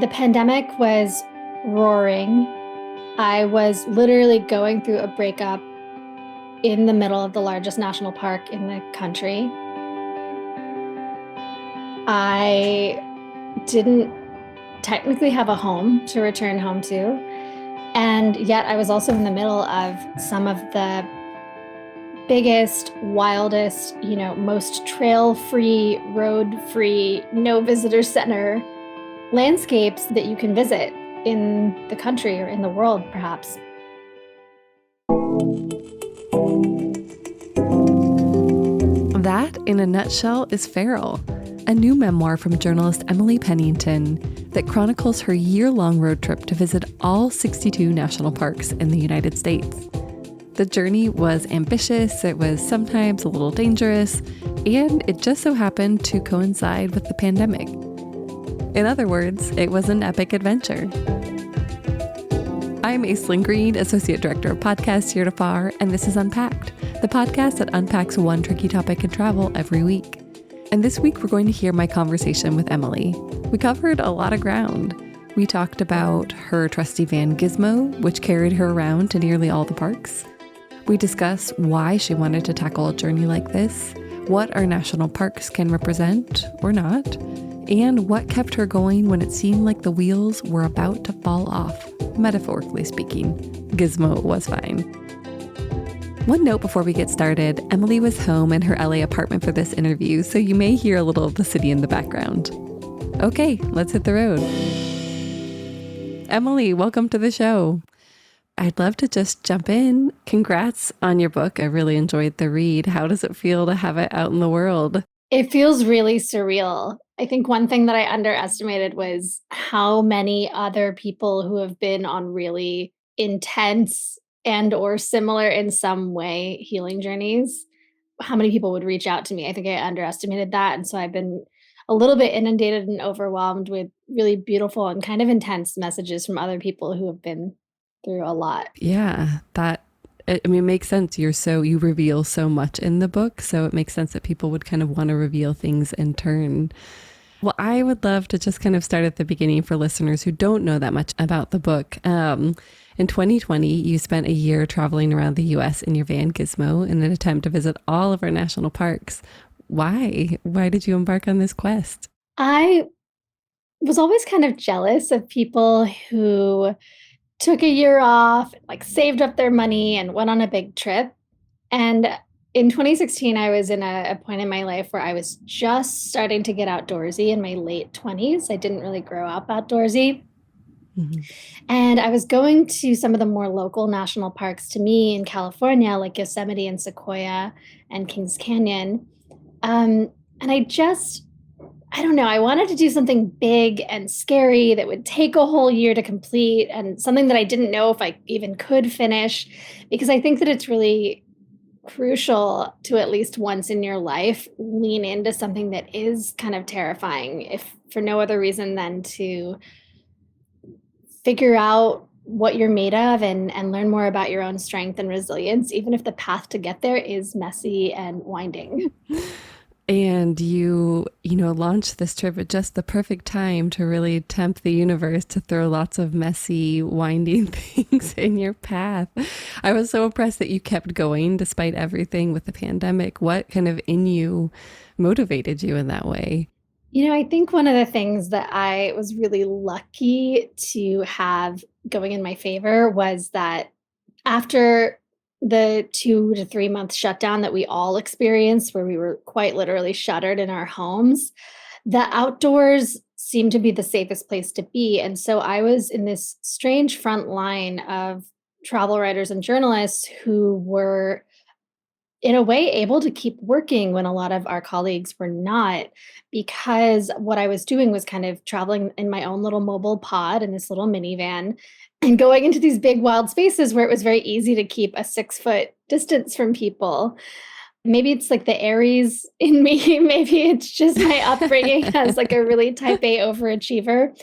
The pandemic was roaring. I was literally going through a breakup in the middle of the largest national park in the country. I didn't technically have a home to return home to. And yet I was also in the middle of some of the biggest, wildest, most trail-free, road-free, no visitor center landscapes that you can visit in the country or in the world, perhaps. That, in a nutshell, is Feral, a new memoir from journalist Emily Pennington that chronicles her year-long road trip to visit all 62 national parks in the United States. The journey was ambitious, it was sometimes a little dangerous, and it just so happened to coincide with the pandemic. In other words, it was an epic adventure. I'm Aislinn Green, Associate Director of Podcasts here at Afar, and this is Unpacked, the podcast that unpacks one tricky topic in travel every week. And this week, we're going to hear my conversation with Emily. We covered a lot of ground. We talked about her trusty van Gizmo, which carried her around to nearly all the parks. We discussed why she wanted to tackle a journey like this, what our national parks can represent or not, and what kept her going when it seemed like the wheels were about to fall off, metaphorically speaking. Gizmo was fine. One note before we get started, Emily was home in her LA apartment for this interview, so you may hear a little of the city in the background. Okay, let's hit the road. Emily, welcome to the show. I'd love to just jump in. Congrats on your book. I really enjoyed the read. How does it feel to have it out in the world? It feels really surreal. I think one thing that I underestimated was how many other people who have been on really intense and or similar in some way healing journeys, how many people would reach out to me. I think I underestimated that. And so I've been a little bit inundated and overwhelmed with really beautiful and kind of intense messages from other people who have been through a lot. Yeah, it makes sense. You reveal so much in the book, so it makes sense that people would kind of want to reveal things in turn. Well, I would love to just kind of start at the beginning for listeners who don't know that much about the book. In 2020, you spent a year traveling around the U.S. in your van Gizmo in an attempt to visit all of our national parks. Why? Why did you embark on this quest? I was always kind of jealous of people who took a year off, like saved up their money and went on a big trip. And in 2016, I was in a point in my life where I was just starting to get outdoorsy in my late 20s. I didn't really grow up outdoorsy. Mm-hmm. And I was going to some of the more local national parks to me in California, like Yosemite and Sequoia and Kings Canyon. And I don't know, I wanted to do something big and scary that would take a whole year to complete and something that I didn't know if I even could finish, because I think that it's really crucial to at least once in your life lean into something that is kind of terrifying, if for no other reason than to figure out what you're made of and learn more about your own strength and resilience, even if the path to get there is messy and winding. And you launched this trip at just the perfect time to really tempt the universe to throw lots of messy, winding things in your path. I was so impressed that you kept going despite everything with the pandemic. What kind of in you motivated you in that way? I think one of the things that I was really lucky to have going in my favor was that after the 2 to 3 month shutdown that we all experienced, where we were quite literally shuttered in our homes, the outdoors seemed to be the safest place to be. And so I was in this strange front line of travel writers and journalists who were, in a way, able to keep working when a lot of our colleagues were not, because what I was doing was kind of traveling in my own little mobile pod in this little minivan and going into these big wild spaces where it was very easy to keep a 6-foot distance from people. Maybe it's like the Aries in me. Maybe it's just my upbringing as like a really type A overachiever.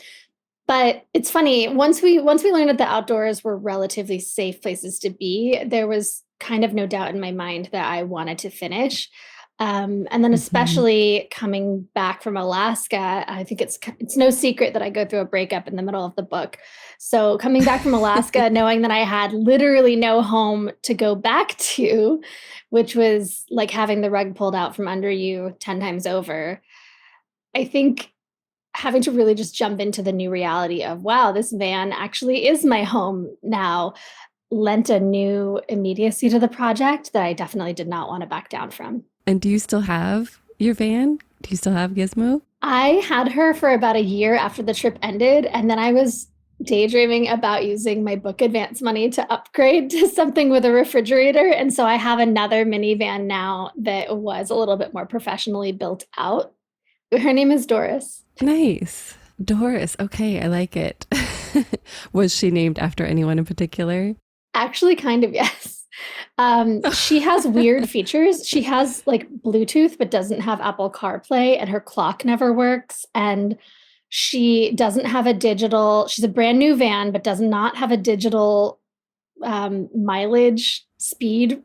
But it's funny, once we learned that the outdoors were relatively safe places to be, there was kind of no doubt in my mind that I wanted to finish. And then Mhm. especially coming back from Alaska, I think it's no secret that I go through a breakup in the middle of the book. So coming back from Alaska, knowing that I had literally no home to go back to, which was like having the rug pulled out from under you 10 times over, I think having to really just jump into the new reality of, wow, this van actually is my home now, lent a new immediacy to the project that I definitely did not want to back down from. And do you still have your van? Do you still have Gizmo? I had her for about a year after the trip ended, and then I was daydreaming about using my book advance money to upgrade to something with a refrigerator. And so I have another minivan now that was a little bit more professionally built out. Her name is Doris. Nice. Doris. Okay, I like it. Was she named after anyone in particular? Actually, kind of, yes. She has weird features. She has like Bluetooth, but doesn't have Apple CarPlay, and her clock never works. And she doesn't have a digital, she's a brand new van, but does not have a digital mileage speed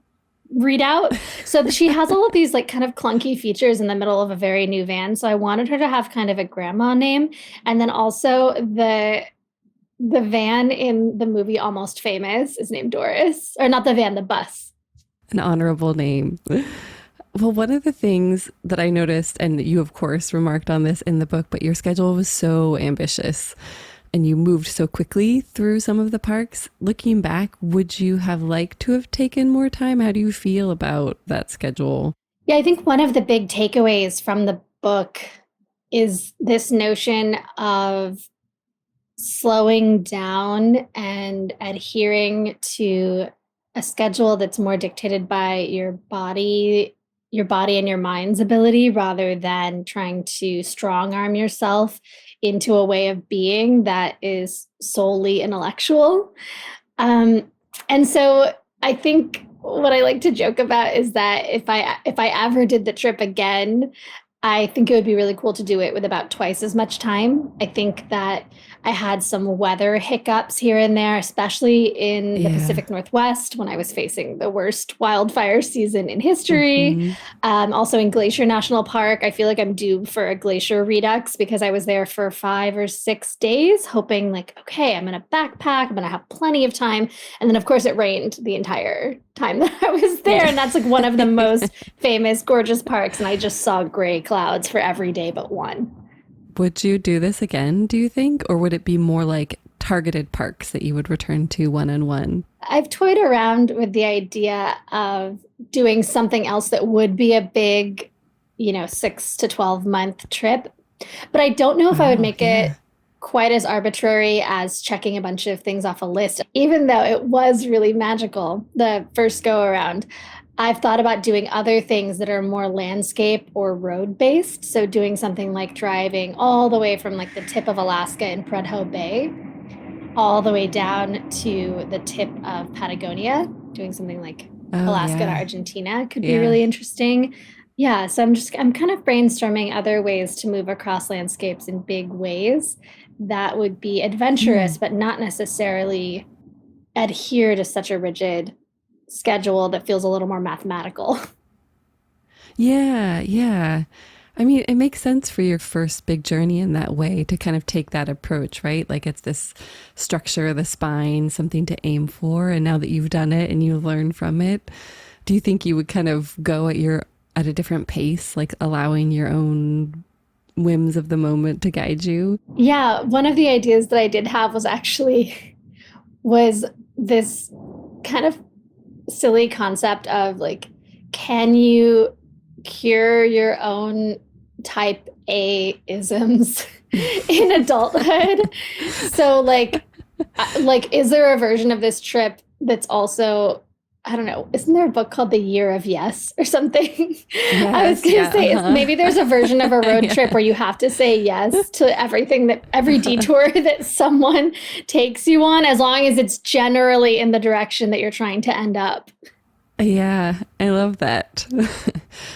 readout. So she has all of these like kind of clunky features in the middle of a very new van. So I wanted her to have kind of a grandma name. And then also the van in the movie Almost Famous is named Doris. Or not the van, the bus. An honorable name. Well, one of the things that I noticed, and you, of course, remarked on this in the book, but your schedule was so ambitious and you moved so quickly through some of the parks. Looking back, would you have liked to have taken more time? How do you feel about that schedule? Yeah, I think one of the big takeaways from the book is this notion of slowing down and adhering to a schedule that's more dictated by your body and your mind's ability rather than trying to strong arm yourself into a way of being that is solely intellectual. Um, and so I think what I like to joke about is that if I ever did the trip again, I think it would be really cool to do it with about twice as much time. I think that I had some weather hiccups here and there, especially in the Yeah. Pacific Northwest when I was facing the worst wildfire season in history. Hmm. Also in Glacier National Park, I feel like I'm due for a glacier redux because I was there for 5 or 6 days, hoping like, okay, I'm going to backpack, I'm going to have plenty of time. And then, of course, it rained the entire time that I was there. Yeah. And that's like one of the most famous, gorgeous parks. And I just saw gray clouds for every day but one. Would you do this again, do you think? Or would it be more like targeted parks that you would return to one on one? I've toyed around with the idea of doing something else that would be a big, 6 to 12 month trip. But I don't know if I would Oh, make yeah. it quite as arbitrary as checking a bunch of things off a list. Even though it was really magical the first go around, I've thought about doing other things that are more landscape or road based. So doing something like driving all the way from like the tip of Alaska in Prudhoe Bay all the way down to the tip of Patagonia, doing something like Oh, Alaska to yeah. Argentina could be Yeah. really interesting. Yeah, so I'm kind of brainstorming other ways to move across landscapes in big ways that would be adventurous, Hmm. but not necessarily adhere to such a rigid schedule that feels a little more mathematical. Yeah. Yeah. I mean, it makes sense for your first big journey in that way to kind of take that approach, right? Like it's this structure, the spine, something to aim for. And now that you've done it and you learn from it, do you think you would kind of go at a different pace, like allowing your own whims of the moment to guide you? Yeah, one of the ideas that I did have was this kind of silly concept of like, can you cure your own type A isms in adulthood? So like, is there a version of this trip that's also, I don't know, isn't there a book called The Year of Yes or something? I was Yes, gonna yeah, say maybe there's a version of a road yeah. trip where you have to say yes to every detour that someone takes you on, as long as it's generally in the direction that you're trying to end up. Yeah, I love that.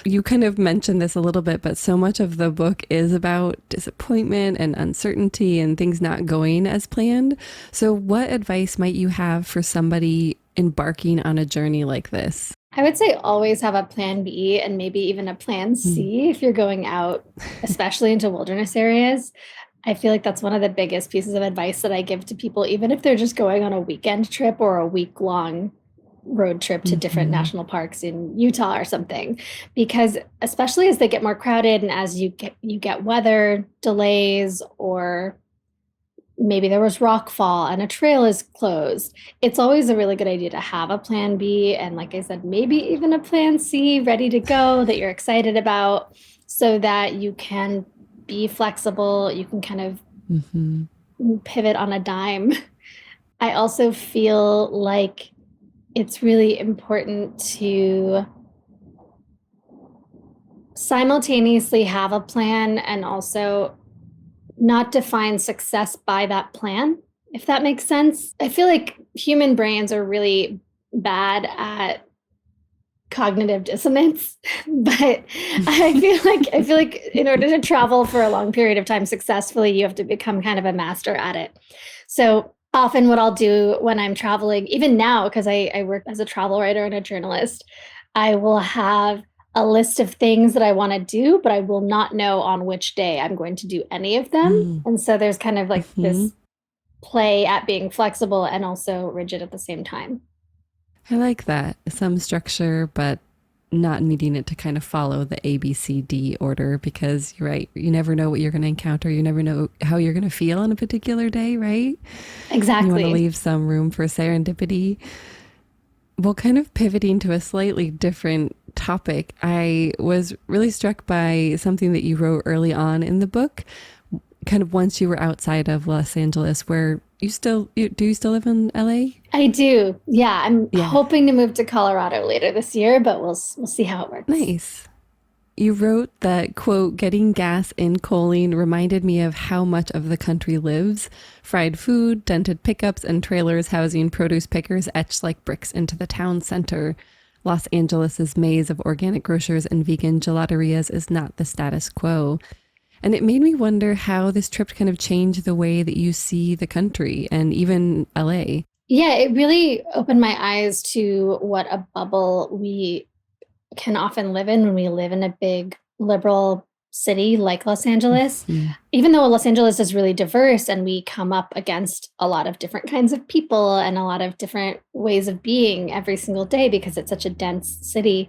You kind of mentioned this a little bit, but so much of the book is about disappointment and uncertainty and things not going as planned. So, what advice might you have for somebody embarking on a journey like this? I would say always have a plan B and maybe even a plan Mm. C if you're going out, especially into wilderness areas. I feel like that's one of the biggest pieces of advice that I give to people, even if they're just going on a weekend trip or a week-long road trip to different Hmm. national parks in Utah or something. Because especially as they get more crowded and as you get weather delays, or maybe there was rock fall and a trail is closed, it's always a really good idea to have a plan B and, like I said, maybe even a plan C ready to go that you're excited about, so that you can be flexible, you can kind of Hmm. pivot on a dime. I also feel like it's really important to simultaneously have a plan and also not define success by that plan, if that makes sense. I feel like human brains are really bad at cognitive dissonance, but I feel like in order to travel for a long period of time successfully, you have to become kind of a master at it. So often what I'll do when I'm traveling, even now, because I work as a travel writer and a journalist, I will have a list of things that I want to do, but I will not know on which day I'm going to do any of them. Mm. And so there's kind of like Hmm. this play at being flexible and also rigid at the same time. I like that. Some structure, but not needing it to kind of follow the ABCD order, because you're right. You never know what you're going to encounter. You never know how you're going to feel on a particular day, right? You want to Exactly. leave some room for serendipity. Well, kind of pivoting to a slightly different topic, I was really struck by something that you wrote early on in the book, kind of once you were outside of Los Angeles, where do you still live in LA? I do. Yeah, I'm Yeah. hoping to move to Colorado later this year, but we'll see how it works. Nice. You wrote that, quote, getting gas in Choline reminded me of how much of the country lives. Fried food, dented pickups, and trailers housing produce pickers etched like bricks into the town center. Los Angeles's maze of organic grocers and vegan gelaterias is not the status quo. And it made me wonder how this trip kind of changed the way that you see the country and even LA. Yeah, it really opened my eyes to what a bubble we can often live in when we live in a big liberal city like Los Angeles. Mhm. Even though Los Angeles is really diverse and we come up against a lot of different kinds of people and a lot of different ways of being every single day because it's such a dense city.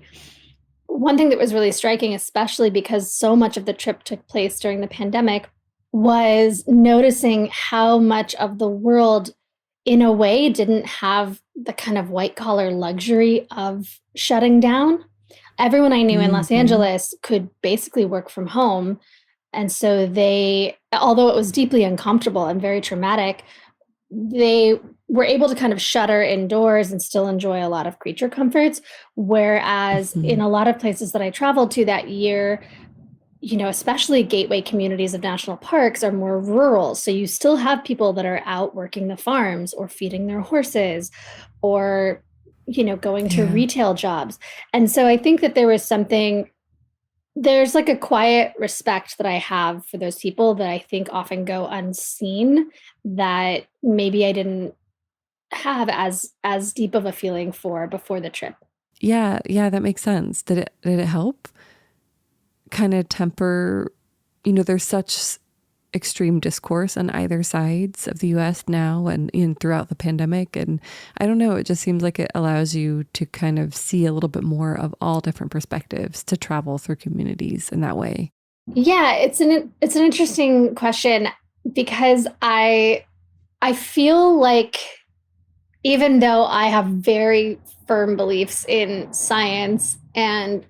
One thing that was really striking, especially because so much of the trip took place during the pandemic, was noticing how much of the world, in a way, didn't have the kind of white collar luxury of shutting down. Everyone I knew in Los Mhm. Angeles could basically work from home. And so they, although it was deeply uncomfortable and very traumatic, they were able to kind of shutter indoors and still enjoy a lot of creature comforts. Whereas in Mhm. a lot of places that I traveled to that year, especially gateway communities of national parks are more rural. So you still have people that are out working the farms or feeding their horses or, going to Yeah. retail jobs. And so I think that there's like a quiet respect that I have for those people that I think often go unseen, that maybe I didn't have as deep of a feeling for before the trip. Yeah, yeah, that makes sense. Did it help kind of temper, there's such extreme discourse on either sides of the US now and throughout the pandemic, and I don't know, it just seems like it allows you to kind of see a little bit more of all different perspectives to travel through communities in that way. Yeah, it's an interesting question because I feel like even though I have very firm beliefs in science and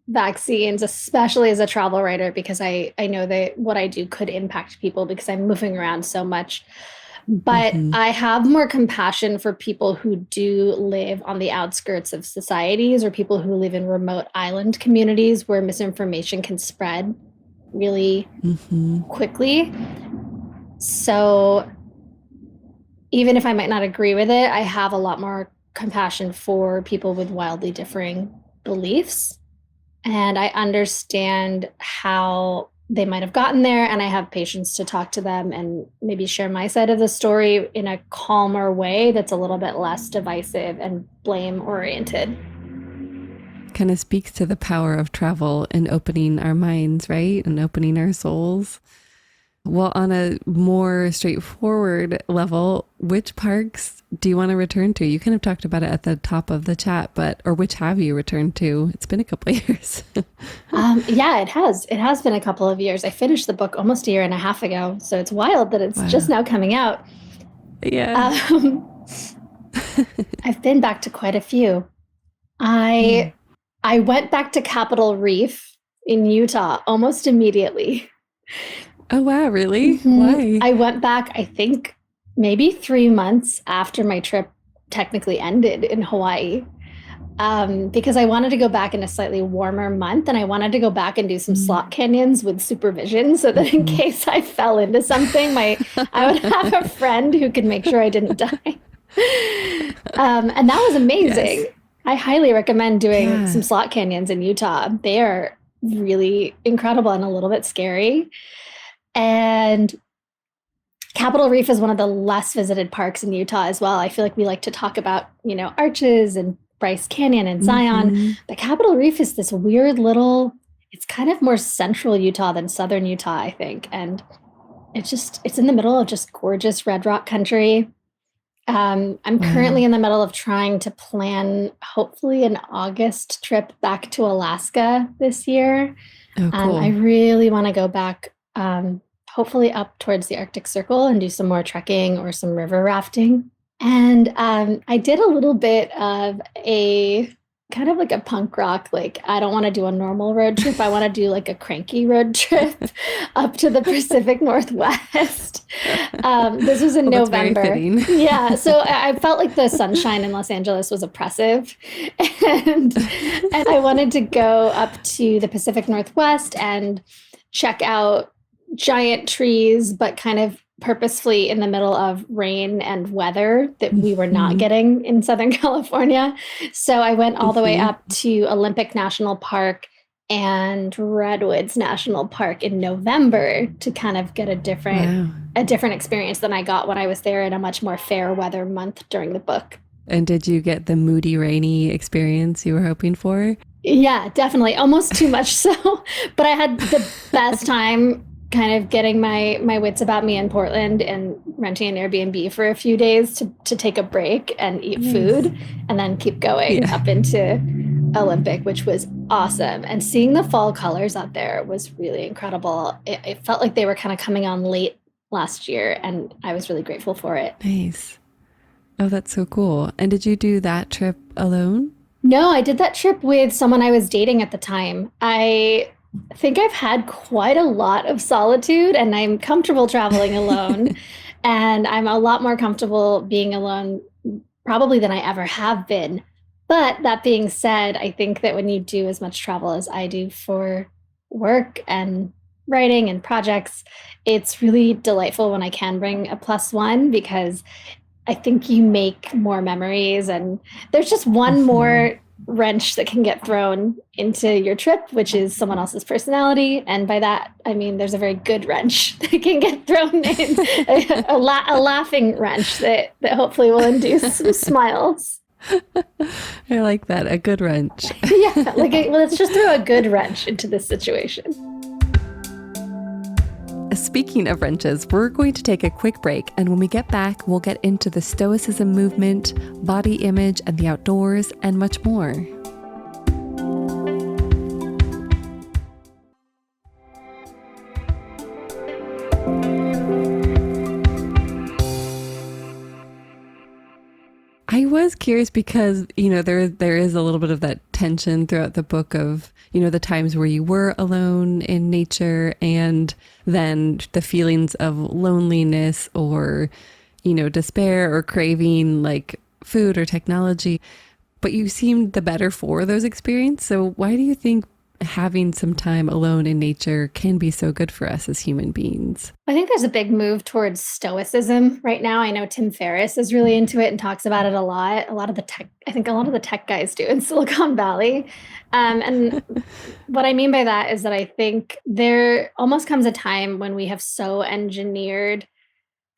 vaccines, especially as a travel writer, because I know that what I do could impact people because I'm moving around so much. But Hmm. I have more compassion for people who do live on the outskirts of societies or people who live in remote island communities where misinformation can spread really Hmm. quickly. So even if I might not agree with it, I have a lot more compassion for people with wildly differing beliefs. And I understand how they might have gotten there. And I have patience to talk to them and maybe share my side of the story in a calmer way that's a little bit less divisive and blame oriented. kind of speaks to the power of travel and opening our minds, right? And opening our souls. Well, on a more straightforward level, which parks do you want to return to? You kind of talked about it at the top of the chat, or which have you returned to? It's been a couple of years. Yeah, it has. It has been a couple of years. I finished the book almost a year and a half ago, so it's wild that it's just Wow. now coming out. Yeah. I've been back to quite a few. Hmm. I went back to Capitol Reef in Utah almost immediately. Oh, wow. Really? Why? I went back, I think, maybe 3 months after my trip technically ended in Hawaii, because I wanted to go back in a slightly warmer month, and I wanted to go back and do some slot canyons with supervision, so that in case I fell into something, I would have a friend who could make sure I didn't die. And that was amazing. Yes. I highly recommend doing Yeah. some slot canyons in Utah. They are really incredible and a little bit scary. And Capitol Reef is one of the less visited parks in Utah as well. I feel like we like to talk about, Arches and Bryce Canyon and Zion. Mm-hmm. But Capitol Reef is this weird little, it's kind of more central Utah than southern Utah, I think. And it's in the middle of just gorgeous red rock country. I'm currently Wow. in the middle of trying to plan, hopefully, an August trip back to Alaska this year. Oh, I cool. really want to go back, hopefully up towards the Arctic Circle and do some more trekking or some river rafting. And I did a little bit of a kind of like a punk rock, like, I don't want to do a normal road trip. I want to do like a cranky road trip up to the Pacific Northwest. This was in Well, that's very November. fitting. Yeah. So I felt like the sunshine in Los Angeles was oppressive. And, and I wanted to go up to the Pacific Northwest and check out giant trees, but kind of purposefully in the middle of rain and weather that we were not Mhm. getting in Southern California. So I went all the way Mhm. up to Olympic National Park and Redwoods National Park in November to kind of get Wow. a different experience than I got when I was there in a much more fair weather month during the book. And did you get the moody, rainy experience you were hoping for? Yeah, definitely. Almost too much so. But I had the best time kind of getting my wits about me in Portland and renting an Airbnb for a few days to take a break and eat Nice. food and then keep going Yeah. up into Olympic, which was awesome. And seeing the fall colors out there was really incredible. It felt like they were kind of coming on late last year, and I was really grateful for it. Nice. Oh, that's so cool. And did you do that trip alone? No, I did that trip with someone I was dating at the time. I think I've had quite a lot of solitude, and I'm comfortable traveling alone. And I'm a lot more comfortable being alone probably than I ever have been. But that being said, I think that when you do as much travel as I do for work and writing and projects, it's really delightful when I can bring a plus one, because I think you make more memories, and there's just one Mhm. more wrench that can get thrown into your trip, which is someone else's personality. And by that, I mean there's a very good wrench that can get thrown in, a laughing wrench that hopefully will induce some smiles. I like that. A good wrench. Yeah, let's just throw a good wrench into this situation. Speaking of wrenches, we're going to take a quick break. And when we get back, we'll get into the Stoicism movement, body image and the outdoors, and much more. I was curious because, there is a little bit of that tension throughout the book of, the times where you were alone in nature, and then the feelings of loneliness or, despair or craving like food or technology. But you seemed the better for those experiences. So why do you think having some time alone in nature can be so good for us as human beings? I think there's a big move towards stoicism right now. I know Tim Ferriss is really into it and talks about it a lot. I think a lot of the tech guys do in Silicon Valley. And what I mean by that is that I think there almost comes a time when we have so engineered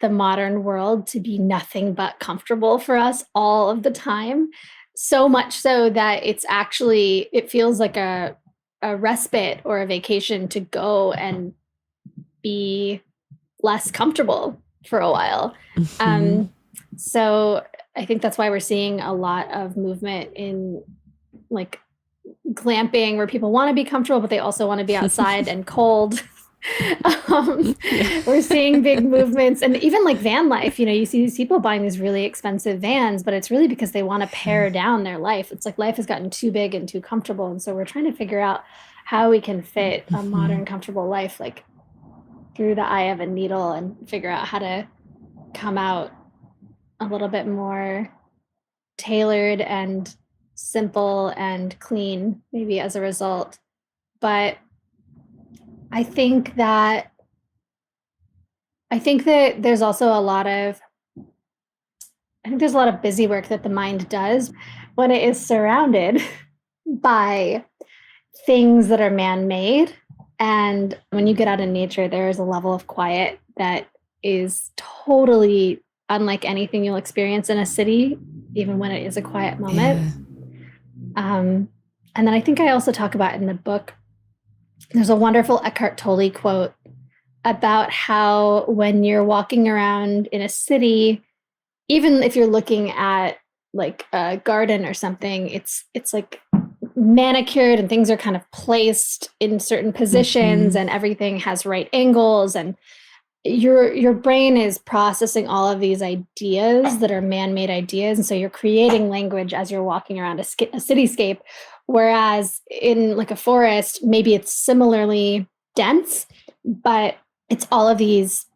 the modern world to be nothing but comfortable for us all of the time, So much so that it feels like a respite or a vacation to go and be less comfortable for a while. Mhm. Um, so I think that's why we're seeing a lot of movement in like glamping where people want to be comfortable, but they also want to be outside and cold. Yeah. We're seeing big movements and even like van life. You see these people buying these really expensive vans, but it's really because they want to Yeah. pare down their life. It's like life has gotten too big and too comfortable. And so we're trying to figure out how we can fit a Mhm. modern, comfortable life like through the eye of a needle and figure out how to come out a little bit more tailored and simple and clean, maybe as a result. But I think that I think that there's also a lot of I think there's a lot of busy work that the mind does when it is surrounded by things that are man-made. And when you get out in nature, there is a level of quiet that is totally unlike anything you'll experience in a city, even when it is a quiet moment. Yeah. Um, and then I think I also talk about in the book, there's a wonderful Eckhart Tolle quote about how when you're walking around in a city, even if you're looking at like a garden or something, it's like manicured and things are kind of placed in certain positions Mhm. and everything has right angles and your brain is processing all of these ideas that are man-made ideas, and so you're creating language as you're walking around a cityscape, whereas in like a forest maybe it's similarly dense, but it's all of these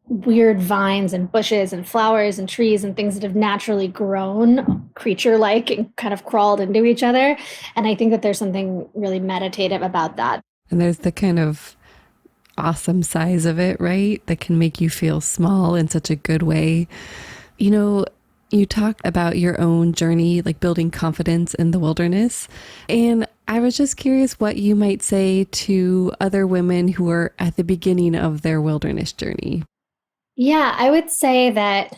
weird vines and bushes and flowers and trees and things that have naturally grown creature like and kind of crawled into each other. And I think that there's something really meditative about that. And there's the kind of awesome size of it, right? That can make you feel small in such a good way. You know, you talked about your own journey, like building confidence in the wilderness. And I was just curious what you might say to other women who are at the beginning of their wilderness journey. Yeah, I would say that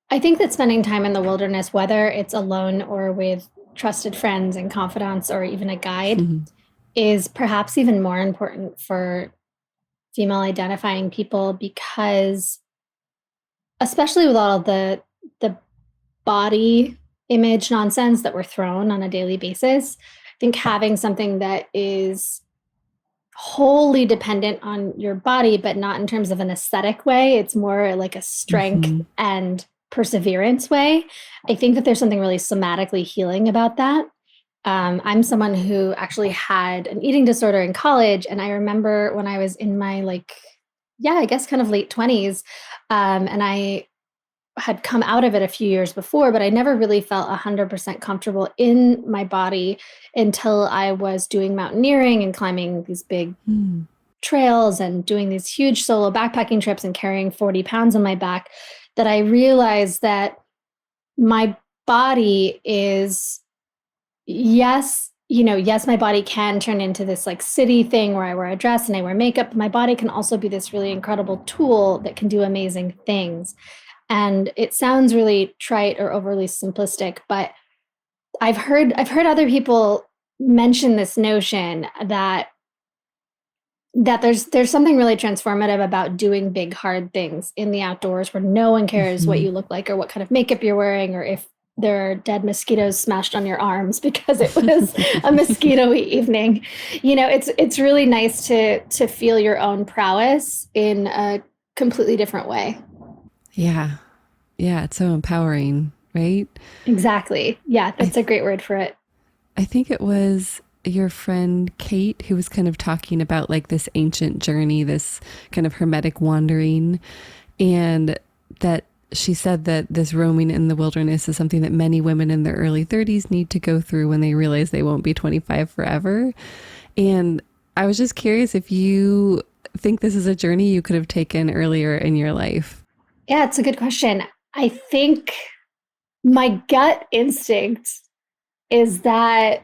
I think that spending time in the wilderness, whether it's alone or with trusted friends and confidants or even a guide, is perhaps even more important for female identifying people because especially with all of the body image nonsense that we're thrown on a daily basis, I think having something that is wholly dependent on your body, but not in terms of an aesthetic way. It's more like a strength Hmm. and perseverance way. I think that there's something really somatically healing about that. I'm someone who actually had an eating disorder in college. And I remember when I was in my yeah, I guess kind of late 20s, and I had come out of it a few years before, but I never really felt 100% comfortable in my body until I was doing mountaineering and climbing these big Mm. trails and doing these huge solo backpacking trips and carrying 40 pounds on my back that I realized that my body is, yes, yes, my body can turn into this like city thing where I wear a dress and I wear makeup. But my body can also be this really incredible tool that can do amazing things. And it sounds really trite or overly simplistic, but I've heard other people mention this notion that there's something really transformative about doing big hard things in the outdoors where no one cares what Hmm. you look like or what kind of makeup you're wearing or if there are dead mosquitoes smashed on your arms because it was a mosquito-y evening. It's really nice to feel your own prowess in a completely different way. Yeah. Yeah. It's so empowering, right? Exactly. Yeah, I, that's a great word for it. I think it was your friend Kate who was kind of talking about like this ancient journey, this kind of hermetic wandering, and that she said that this roaming in the wilderness is something that many women in their early 30s need to go through when they realize they won't be 25 forever. And I was just curious if you think this is a journey you could have taken earlier in your life. Yeah, it's a good question. I think my gut instinct is that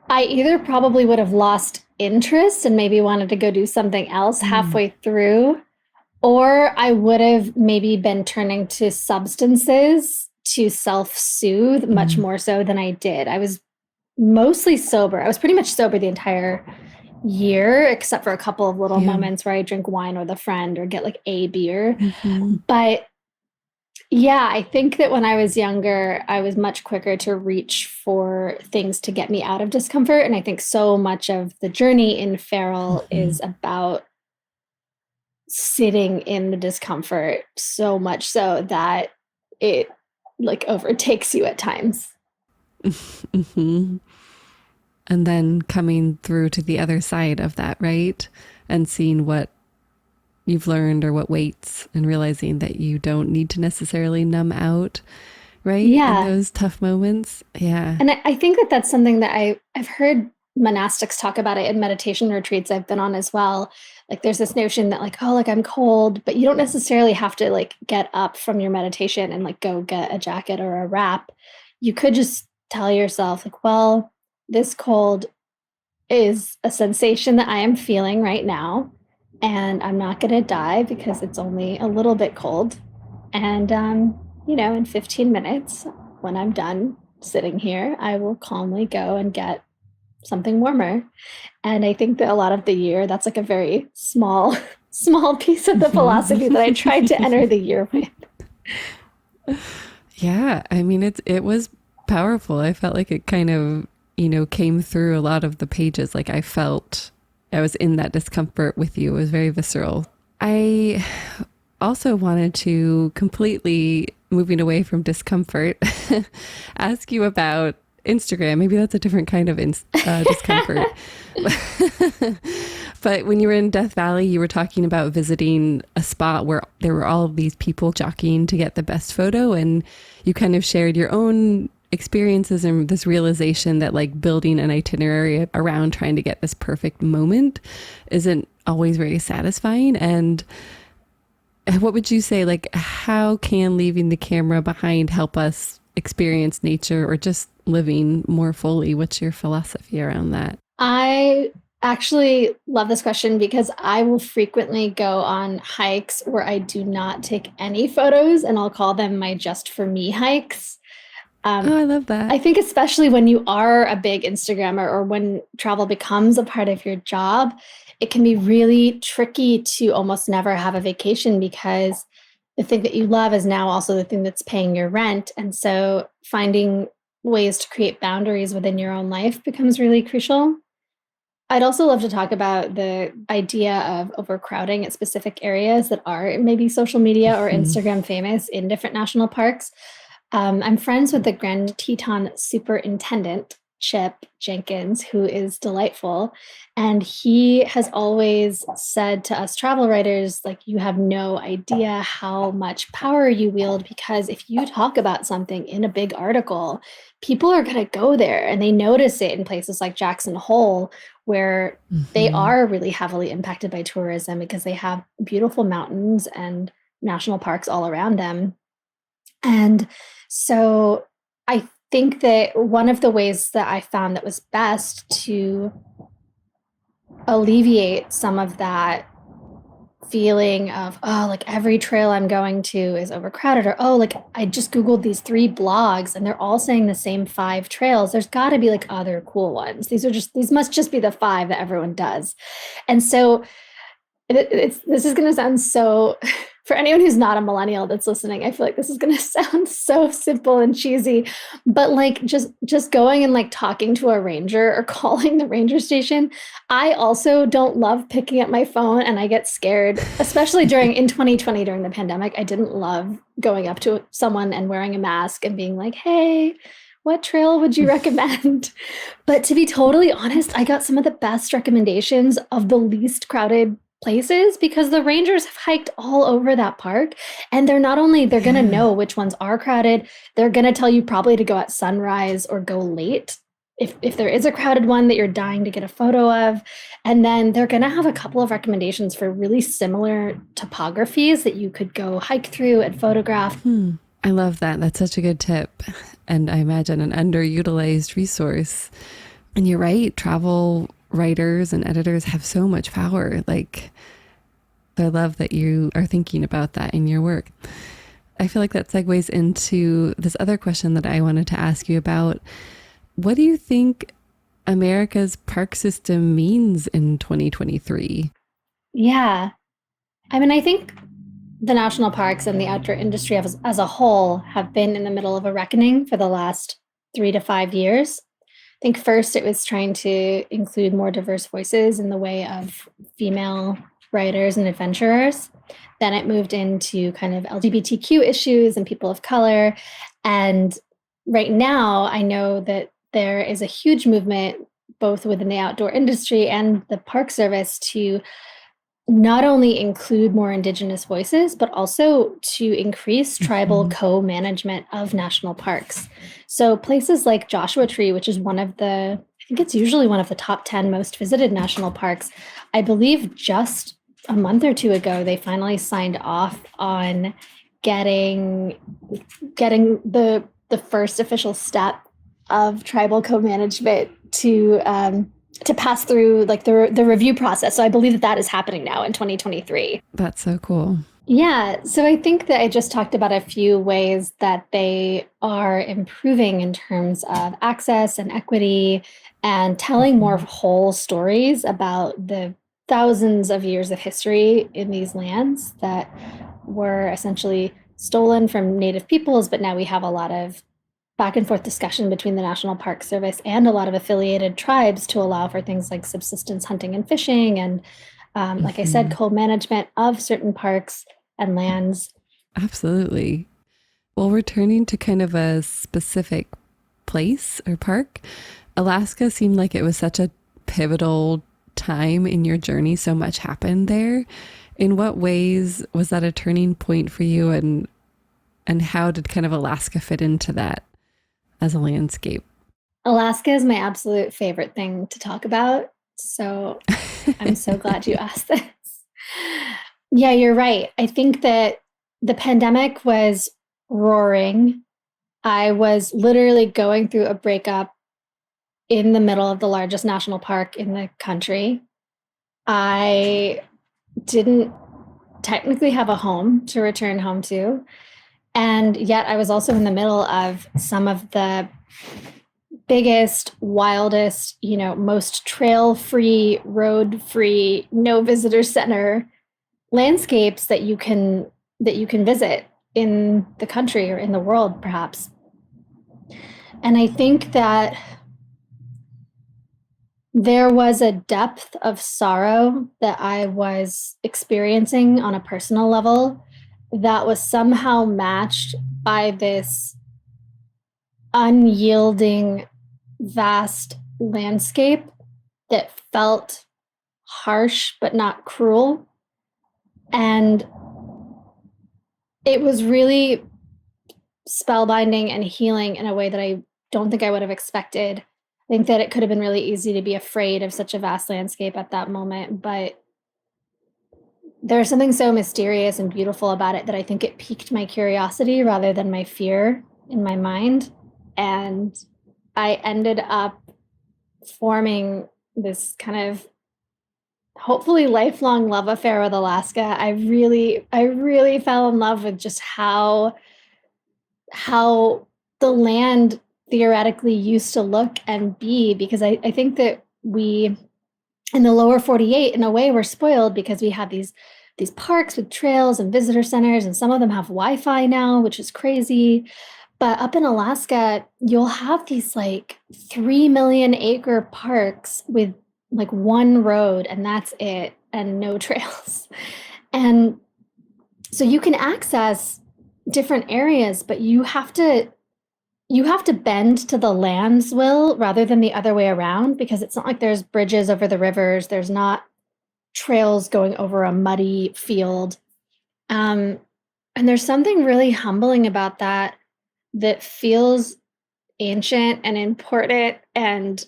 I either probably would have lost interest and maybe wanted to go do something else Mm. halfway through, or I would have maybe been turning to substances to self-soothe much Mm. more so than I did. I was mostly sober. I was pretty much sober the entire year, except for a couple of little Yeah. moments where I drink wine with a friend or get like a beer. Mm-hmm. But yeah, I think that when I was younger, I was much quicker to reach for things to get me out of discomfort. And I think so much of the journey in Feral Mm-hmm. is about sitting in the discomfort so much so that it like overtakes you at times. Mm-hmm. And then coming through to the other side of that, right? And seeing what you've learned or what waits, and realizing that you don't need to necessarily numb out, right? In Yeah. those tough moments. Yeah. And I think that that's something that I've heard monastics talk about it in meditation retreats I've been on as well. Like there's this notion that like, oh, like I'm cold, but you don't necessarily have to like get up from your meditation and like go get a jacket or a wrap. You could just tell yourself like, well, this cold is a sensation that I am feeling right now, and I'm not going to die because it's only a little bit cold. And, in 15 minutes, when I'm done sitting here, I will calmly go and get something warmer. And I think that a lot of the year, that's like a very small, small piece of the philosophy that I tried to enter the year with. Yeah. I mean, it was powerful. I felt like it kind of, came through a lot of the pages. Like I felt I was in that discomfort with you. It was very visceral. I also wanted to, completely moving away from discomfort, ask you about Instagram. Maybe that's a different kind of discomfort. But when you were in Death Valley, you were talking about visiting a spot where there were all of these people jockeying to get the best photo. And you kind of shared your own experiences and this realization that like building an itinerary around trying to get this perfect moment isn't always very satisfying. And what would you say, like, how can leaving the camera behind help us experience nature or just living more fully? What's your philosophy around that? I actually love this question because I will frequently go on hikes where I do not take any photos, and I'll call them my just for me hikes. Um, Oh, I love that. I think especially when you are a big Instagrammer or when travel becomes a part of your job, it can be really tricky to almost never have a vacation because the thing that you love is now also the thing that's paying your rent. And so finding ways to create boundaries within your own life becomes really crucial. I'd also love to talk about the idea of overcrowding at specific areas that are maybe social media or Mhm. Instagram famous in different national parks. I'm friends with the Grand Teton superintendent, Chip Jenkins, who is delightful. And he has always said to us travel writers, like, you have no idea how much power you wield because if you talk about something in a big article, people are going to go there and they notice it in places like Jackson Hole, where they Mhm. are really heavily impacted by tourism because they have beautiful mountains and national parks all around them. And so I think that one of the ways that I found that was best to alleviate some of that feeling of, oh, like every trail I'm going to is overcrowded, or, oh, like I just Googled these 3 blogs and they're all saying the same 5 trails. There's got to be like other cool ones. These must just be the 5 that everyone does. And so this is going to sound so, for anyone who's not a millennial that's listening, I feel like this is going to sound so simple and cheesy, but like just going and like talking to a ranger or calling the ranger station. I also don't love picking up my phone, and I get scared, especially in 2020 during the pandemic. I didn't love going up to someone and wearing a mask and being like, hey, what trail would you recommend? But to be totally honest, I got some of the best recommendations of the least crowded places because the rangers have hiked all over that park, and they're going to Yeah. know which ones are crowded. They're going to tell you probably to go at sunrise or go late if there is a crowded one that you're dying to get a photo of. And then they're going to have a couple of recommendations for really similar topographies that you could go hike through and photograph. I love that. That's such a good tip. And I imagine an underutilized resource. And you're right, travel writers and editors have so much power. Like, I love that you are thinking about that in your work. I feel like that segues into this other question that I wanted to ask you about. What do you think America's park system means in 2023? Yeah. I mean, I think the national parks and the outdoor industry as a whole have been in the middle of a reckoning for the last 3 to 5 years. I think first it was trying to include more diverse voices in the way of female writers and adventurers. Then it moved into kind of LGBTQ issues and people of color. And right now, I know that there is a huge movement, both within the outdoor industry and the Park Service, to not only include more Indigenous voices, but also to increase tribal co-management of national parks. So places like Joshua Tree, which is I think it's usually one of the top 10 most visited national parks. I believe just a month or two ago, they finally signed off on getting the first official step of tribal co-management to pass through like the review process. So I believe that is happening now in 2023. That's so cool. Yeah. So I think that I just talked about a few ways that they are improving in terms of access and equity and telling more whole stories about the thousands of years of history in these lands that were essentially stolen from Native peoples, but now we have a lot of back and forth discussion between the National Park Service and a lot of affiliated tribes to allow for things like subsistence hunting and fishing and, like I said, co-management of certain parks and lands. Absolutely. Well, returning to kind of a specific place or park, Alaska seemed like it was such a pivotal time in your journey. So much happened there. In what ways was that a turning point for you, and how did kind of Alaska fit into that as a landscape? Alaska is my absolute favorite thing to talk about. So I'm so glad you asked this. Yeah, you're right. I think that the pandemic was roaring. I was literally going through a breakup in the middle of the largest national park in the country. I didn't technically have a home to return home to. And yet I was also in the middle of some of the biggest, wildest, most trail-free, road-free, no visitor center landscapes that you can visit in the country or in the world, perhaps. And I think that there was a depth of sorrow that I was experiencing on a personal level that was somehow matched by this unyielding, vast landscape that felt harsh but not cruel. And it was really spellbinding and healing in a way that I don't think I would have expected. I think that it could have been really easy to be afraid of such a vast landscape at that moment, but there's something so mysterious and beautiful about it that I think it piqued my curiosity rather than my fear in my mind. And I ended up forming this kind of hopefully lifelong love affair with Alaska. I really fell in love with just how the land theoretically used to look and be, because I think that we in the lower 48, in a way, we're spoiled because we have these parks with trails and visitor centers, and some of them have Wi-Fi now, which is crazy. But up in Alaska, you'll have these like 3 million acre parks with like one road, and that's it, and no trails. And so you can access different areas, but you have to bend to the land's will rather than the other way around, because it's not like there's bridges over the rivers. There's not trails going over a muddy field. And there's something really humbling about that feels ancient and important. And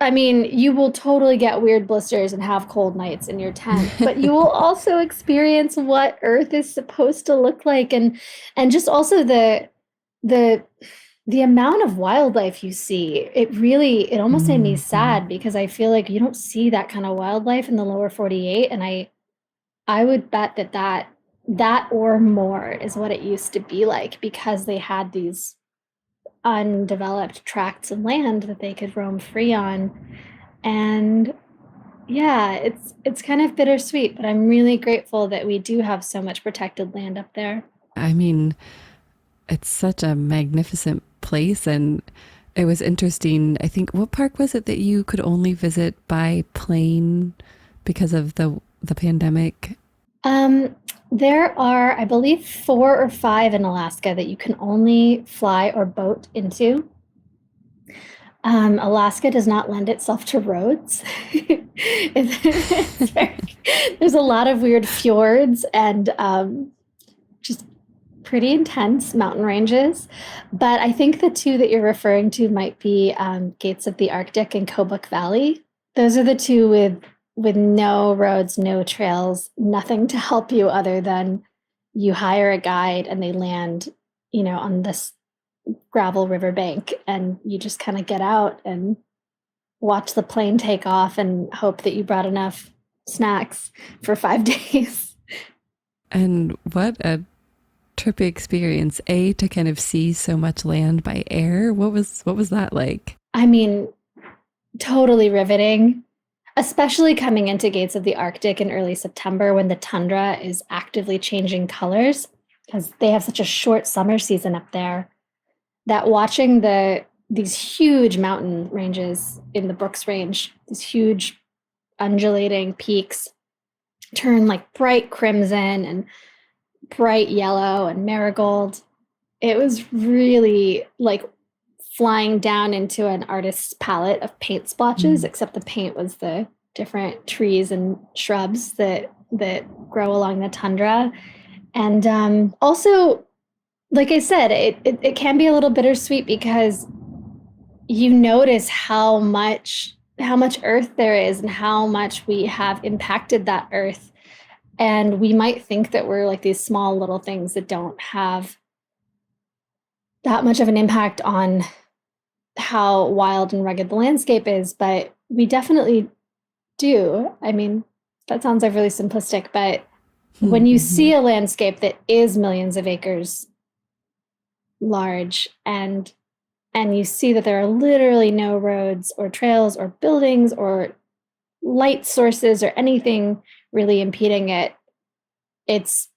I mean, you will totally get weird blisters and have cold nights in your tent, but you will also experience what Earth is supposed to look like. And just also the amount of wildlife you see, it almost made me sad, because I feel like you don't see that kind of wildlife in the lower 48. And I would bet that that or more is what it used to be like, because they had these undeveloped tracts of land that they could roam free on. And yeah, it's kind of bittersweet, but I'm really grateful that we do have so much protected land up there. I mean, it's such a magnificent place. And it was interesting. I think, what park was it that you could only visit by plane because of the pandemic? There are, I believe, 4 or 5 in Alaska that you can only fly or boat into. Alaska does not lend itself to roads. There's a lot of weird fjords and just pretty intense mountain ranges. But I think the two that you're referring to might be Gates of the Arctic and Kobuk Valley. Those are the two with no roads, no trails, nothing to help you other than you hire a guide and they land, on this gravel riverbank, and you just kind of get out and watch the plane take off and hope that you brought enough snacks for 5 days. And what a trippy experience, to kind of see so much land by air. What was that like? I mean, totally riveting, especially coming into Gates of the Arctic in early September when the tundra is actively changing colors, because they have such a short summer season up there, that watching these huge mountain ranges in the Brooks Range, these huge undulating peaks, turn like bright crimson and bright yellow and marigold. It was really like flying down into an artist's palette of paint splotches, except the paint was the different trees and shrubs that grow along the tundra. And also, like I said, it can be a little bittersweet, because you notice how much earth there is and how much we have impacted that earth. And we might think that we're like these small little things that don't have that much of an impact on how wild and rugged the landscape is, but we definitely do. I mean, that sounds like really simplistic, but when you see a landscape that is millions of acres large, and you see that there are literally no roads or trails or buildings or light sources or anything really impeding it, it's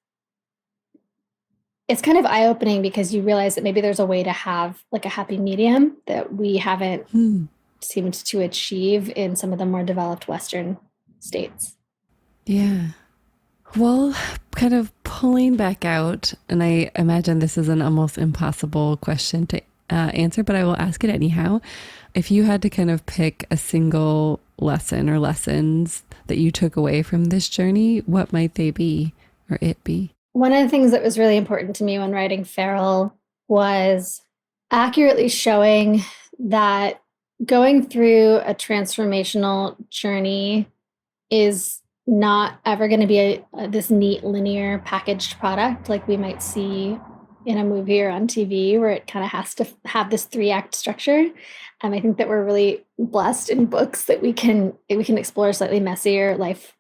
kind of eye-opening, because you realize that maybe there's a way to have like a happy medium that we haven't seemed to achieve in some of the more developed Western states. Yeah. Well, kind of pulling back out, and I imagine this is an almost impossible question to answer, but I will ask it anyhow. If you had to kind of pick a single lesson or lessons that you took away from this journey, what might they be, or it be? One of the things that was really important to me when writing Feral was accurately showing that going through a transformational journey is not ever going to be this neat linear packaged product like we might see in a movie or on TV, where it kind of has to have this 3-act structure. I think that we're really blessed in books that we can explore slightly messier life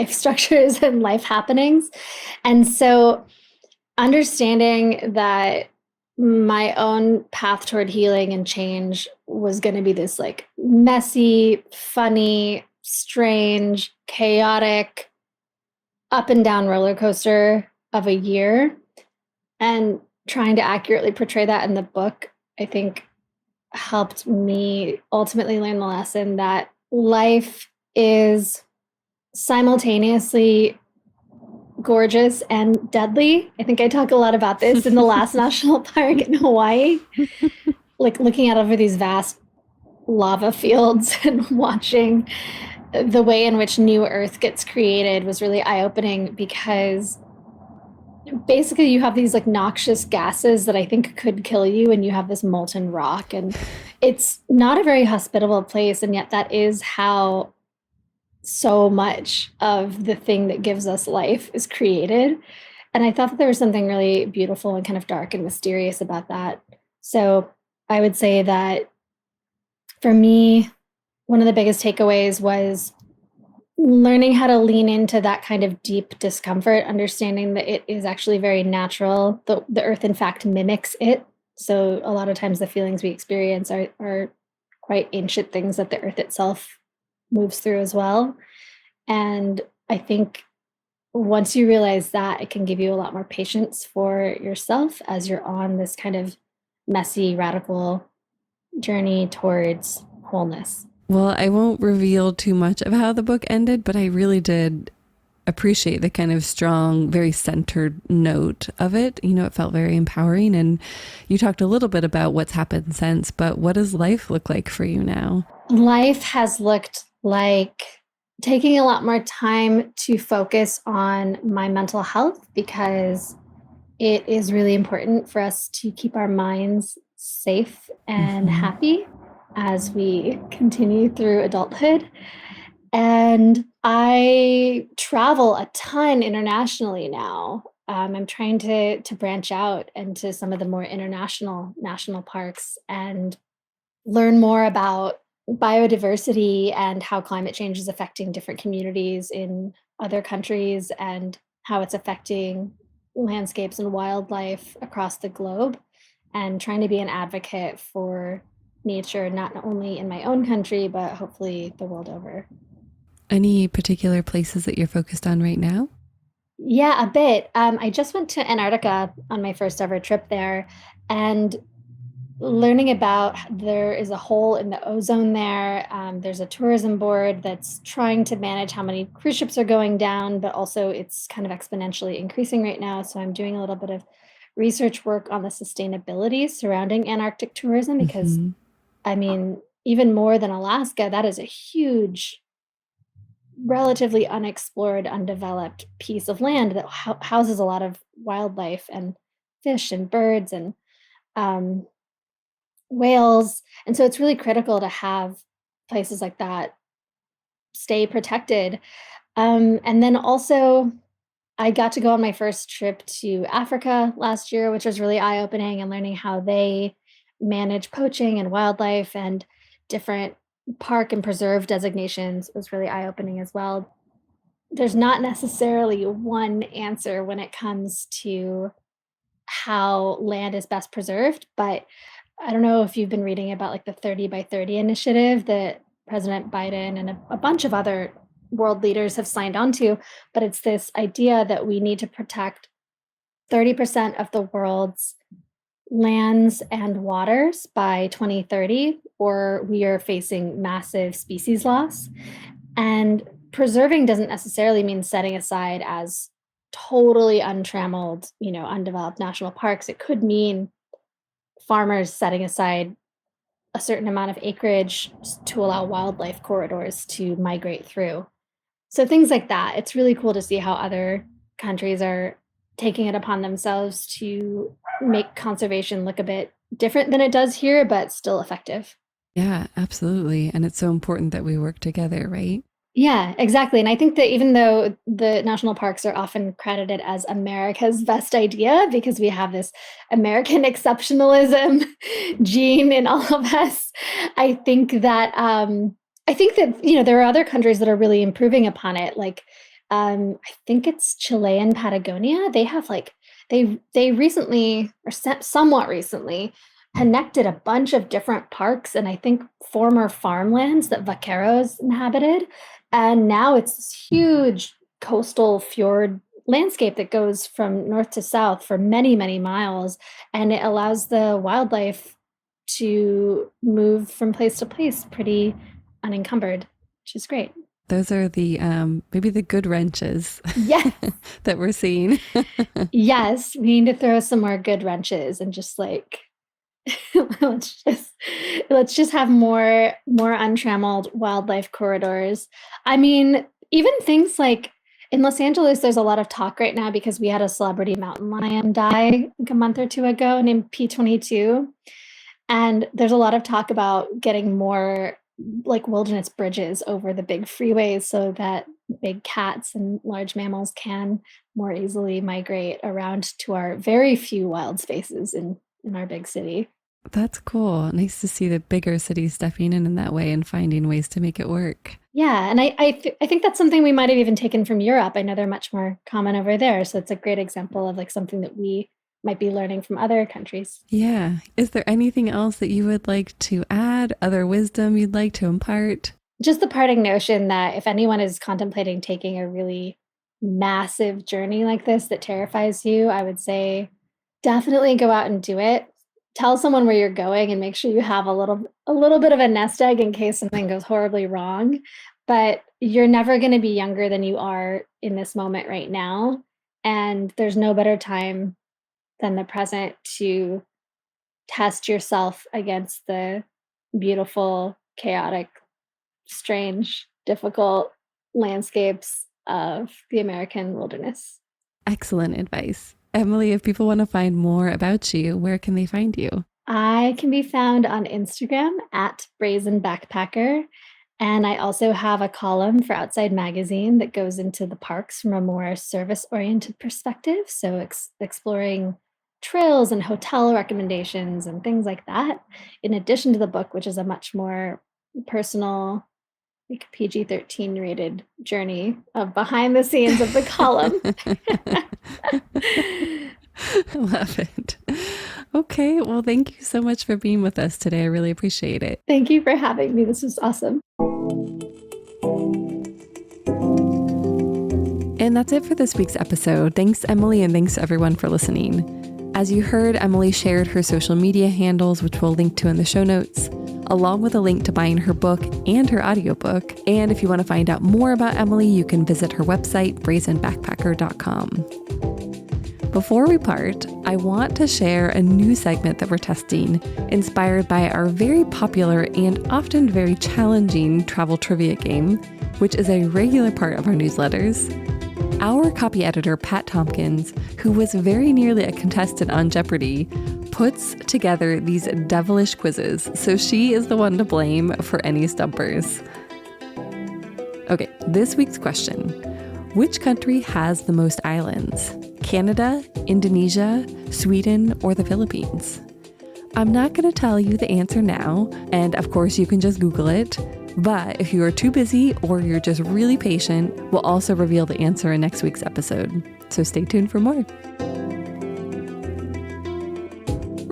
structures and life happenings. And so understanding that my own path toward healing and change was going to be this like messy, funny, strange, chaotic, up and down roller coaster of a year, and trying to accurately portray that in the book, I think helped me ultimately learn the lesson that life is simultaneously gorgeous and deadly. I think I talk a lot about this in the last national park in Hawaii, like looking out over these vast lava fields and watching the way in which new earth gets created was really eye-opening, because basically you have these like noxious gases that I think could kill you, and you have this molten rock, and it's not a very hospitable place, and yet that is how so much of the thing that gives us life is created. And I thought that there was something really beautiful and kind of dark and mysterious about that. So I would say that for me, one of the biggest takeaways was learning how to lean into that kind of deep discomfort, understanding that it is actually very natural. The earth, in fact, mimics it. So a lot of times the feelings we experience are quite ancient things that the earth itself moves through as well. And I think once you realize that, it can give you a lot more patience for yourself as you're on this kind of messy, radical journey towards wholeness. Well, I won't reveal too much of how the book ended, but I really did appreciate the kind of strong, very centered note of it. It felt very empowering. And you talked a little bit about what's happened since, but what does life look like for you now? Life has looked like taking a lot more time to focus on my mental health because it is really important for us to keep our minds safe and Mm-hmm. happy as we continue through adulthood. And I travel a ton internationally now. I'm trying to branch out into some of the more international national parks and learn more about biodiversity and how climate change is affecting different communities in other countries and how it's affecting landscapes and wildlife across the globe, and trying to be an advocate for nature, not only in my own country, but hopefully the world over. Any particular places that you're focused on right now? Yeah, a bit. I just went to Antarctica on my first ever trip there, and learning about there is a hole in the ozone there. There's a tourism board that's trying to manage how many cruise ships are going down, but also it's kind of exponentially increasing right now. So I'm doing a little bit of research work on the sustainability surrounding Antarctic tourism because, Mm-hmm. I mean, even more than Alaska, that is a huge, relatively unexplored, undeveloped piece of land that houses a lot of wildlife and fish and birds and um, whales. And so it's really critical to have places like that stay protected. And then also, I got to go on my first trip to Africa last year, which was really eye opening, and learning how they manage poaching and wildlife and different park and preserve designations was really eye opening as well. There's not necessarily one answer when it comes to how land is best preserved, but I don't know if you've been reading about like the 30 by 30 initiative that President Biden and a bunch of other world leaders have signed on to, but it's this idea that we need to protect 30% of the world's lands and waters by 2030, or we are facing massive species loss. And preserving doesn't necessarily mean setting aside as totally untrammeled, undeveloped national parks. It could mean farmers setting aside a certain amount of acreage to allow wildlife corridors to migrate through. So things like that. It's really cool to see how other countries are taking it upon themselves to make conservation look a bit different than it does here, but still effective. Yeah, absolutely. And it's so important that we work together, right? Yeah, exactly. And I think that even though the national parks are often credited as America's best idea because we have this American exceptionalism gene in all of us, I think that there are other countries that are really improving upon it. Like I think it's Chile and Patagonia. They have like they recently or somewhat recently connected a bunch of different parks and I think former farmlands that vaqueros inhabited, and now it's this huge coastal fjord landscape that goes from north to south for many, many miles. And it allows the wildlife to move from place to place pretty unencumbered, which is great. Those are the maybe the good wrenches Yes. that we're seeing. Yes. We need to throw some more good wrenches and just like let's just let's just have more untrammeled wildlife corridors. I mean, even things like in Los Angeles, there's a lot of talk right now because we had a celebrity mountain lion die like a month or two ago named P22. And there's a lot of talk about getting more like wilderness bridges over the big freeways so that big cats and large mammals can more easily migrate around to our very few wild spaces in our big city. That's cool. Nice to see the bigger cities stepping in that way and finding ways to make it work. Yeah, and I think that's something we might have even taken from Europe. I know they're much more common over there, so it's a great example of, like, something that we might be learning from other countries. Yeah. Is there anything else that you would like to add? Other wisdom you'd like to impart? Just the parting notion that if anyone is contemplating taking a really massive journey like this that terrifies you, I would say definitely go out and do it. Tell someone where you're going and make sure you have a little bit of a nest egg in case something goes horribly wrong. But you're never gonna be younger than you are in this moment right now, and there's no better time than the present to test yourself against the beautiful, chaotic, strange, difficult landscapes of the American wilderness. Excellent advice. Emily, if people want to find more about you, where can they find you? I can be found on Instagram at Brazen Backpacker. And I also have a column for Outside Magazine that goes into the parks from a more service oriented perspective. So, exploring trails and hotel recommendations and things like that, in addition to the book, which is a much more personal, like PG-13 rated journey of behind the scenes of the column. Love it. Okay. Well, thank you so much for being with us today. I really appreciate it. Thank you for having me. This was awesome. And that's it for this week's episode. Thanks, Emily, and thanks to everyone for listening. As you heard, Emily shared her social media handles, which we'll link to in the show notes, along with a link to buying her book and her audiobook. And if you want to find out more about Emily, you can visit her website, brazenbackpacker.com. Before we part, I want to share a new segment that we're testing, inspired by our very popular and often very challenging travel trivia game, which is a regular part of our newsletters. Our copy editor, Pat Tompkins, who was very nearly a contestant on Jeopardy, puts together these devilish quizzes, so she is the one to blame for any stumpers. Okay, this week's question. Which country has the most islands? Canada, Indonesia, Sweden, or the Philippines? I'm not going to tell you the answer now, and of course you can just Google it. But if you are too busy or you're just really patient, we'll also reveal the answer in next week's episode. So stay tuned for more.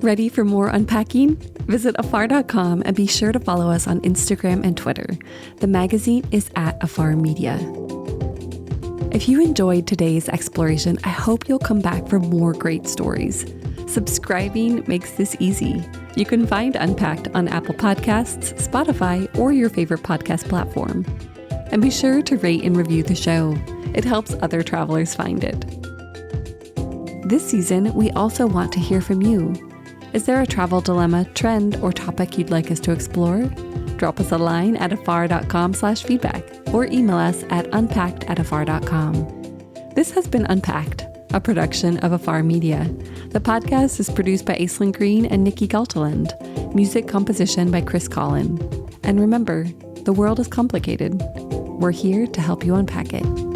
Ready for more unpacking? Visit afar.com and be sure to follow us on Instagram and Twitter. The magazine is at Afar Media. If you enjoyed today's exploration, I hope you'll come back for more great stories. Subscribing makes this easy. You can find Unpacked on Apple Podcasts, Spotify, or your favorite podcast platform. And be sure to rate and review the show. It helps other travelers find it. This season, we also want to hear from you. Is there a travel dilemma, trend, or topic you'd like us to explore? Drop us a line at afar.com/feedback or email us at unpacked@afar.com. This has been Unpacked, a production of Afar Media. The podcast is produced by Aislinn Green and Nikki Galteland. Music composition by Chris Collin. And remember, the world is complicated. We're here to help you unpack it.